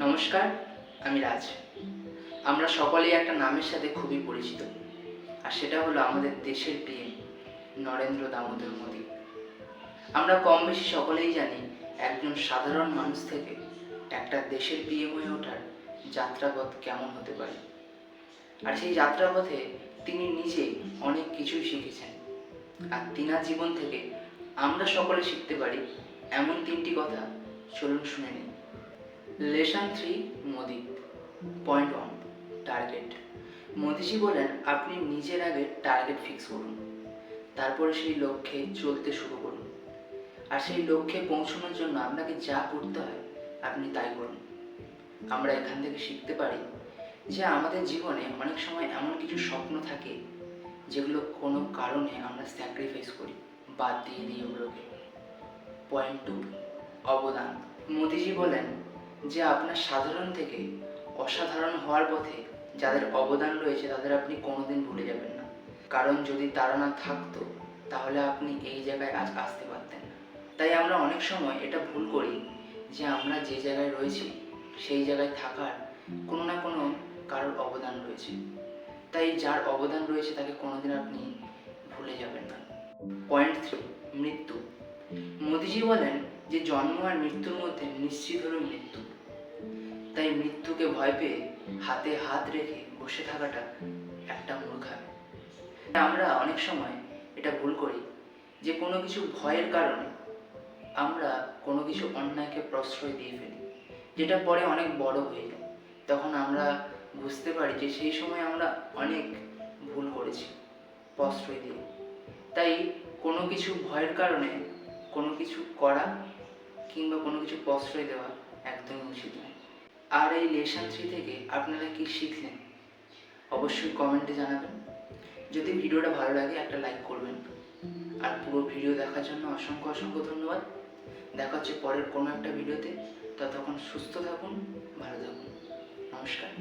নমস্কার, আমি রাজ। আমরা সকলেই একটা নামের সাথে খুবই পরিচিত, আর সেটা হলো আমাদের দেশের পিএম নরেন্দ্র দামোদর মোদী। আমরা কম বেশি সকলেই জানি একজন সাধারণ মানুষ থেকে একটা দেশের পিএম হয়ে ওঠার যাত্রাপথ কেমন হতে পারে। আর সেই যাত্রাপথে তিনি নিজেই অনেক কিছুই শিখেছেন, আর তিনার জীবন থেকে আমরা সকলে শিখতে পারি এমন তিনটি কথা। চলুন শুনে নিই। Lesson 3 Modi. Point 1, target. Modiji বলেন, আপনি নিজের আগে টার্গেট ফিক্স করুন, তারপরে সেই লক্ষ্যে চলতে শুরু করুন, আর সেই লক্ষ্যে পৌঁছানোর জন্য আপনাকে যা করতে হয় আপনি তাই করুন। আমরা এখান থেকে শিখতে পারি যে আমাদের জীবনে অনেক সময় এমন কিছু স্বপ্ন থাকে যেগুলো কোনো কারণে আমরা স্যাক্রিফাইস করি, বাদ দিয়ে দিই ওগুলোকে। পয়েন্ট 2, অবদান। মোদিজি বলেন যে আপনার সাধারণ থেকে অসাধারণ হওয়ার পথে যাদের অবদান রয়েছে তাদের আপনি কোনোদিন ভুলে যাবেন না, কারণ যদি তারা না থাকতো তাহলে আপনি এই জায়গায় আজ আসতে পারতেন না। তাই আমরা অনেক সময় এটা ভুল করি যে আমরা যে জায়গায় রয়েছি সেই জায়গায় থাকার কোনো না কোনো কারোর অবদান রয়েছে, তাই যার অবদান রয়েছে তাকে কোনোদিন আপনি ভুলে যাবেন না। পয়েন্ট 3, মৃত্যু। মোদিজি বলেন যে জন্ম আর মৃত্যুর মধ্যে নিশ্চিত হলো মৃত্যু, তাই মৃত্যুকে ভয় পেয়ে হাতে হাত রেখে বসে থাকাটা একটা মূর্খামি। আমরা অনেক সময় এটা ভুল করি যে কোনো কিছু ভয়ের কারণে আমরা কোনো কিছু অন্যায়কে প্রশ্রয় দিয়ে ফেলি, যেটা পরে অনেক বড় হয়ে যায়। তখন আমরা বুঝতে পারি যে সেই সময় আমরা অনেক ভুল করেছি প্রশ্রয় দিয়ে। তাই কোনো কিছু ভয়ের কারণে কোনো কিছু করা কিংবা কোনো কিছু প্রশ্রয় দেওয়া একদমই উচিত নয়। আর এই লেসন 3 থেকে আপনারা কি শিখলেন অবশ্যই কমেন্টে জানাবেন। যদি ভিডিওটা ভালো লাগে একটা লাইক করবেন, আর পুরো ভিডিও দেখার জন্য অসংখ্য অসংখ্য ধন্যবাদ। দেখা হচ্ছে পরের কোনো একটা ভিডিওতে। ততক্ষণ সুস্থ থাকুন, ভালো থাকুন। নমস্কার।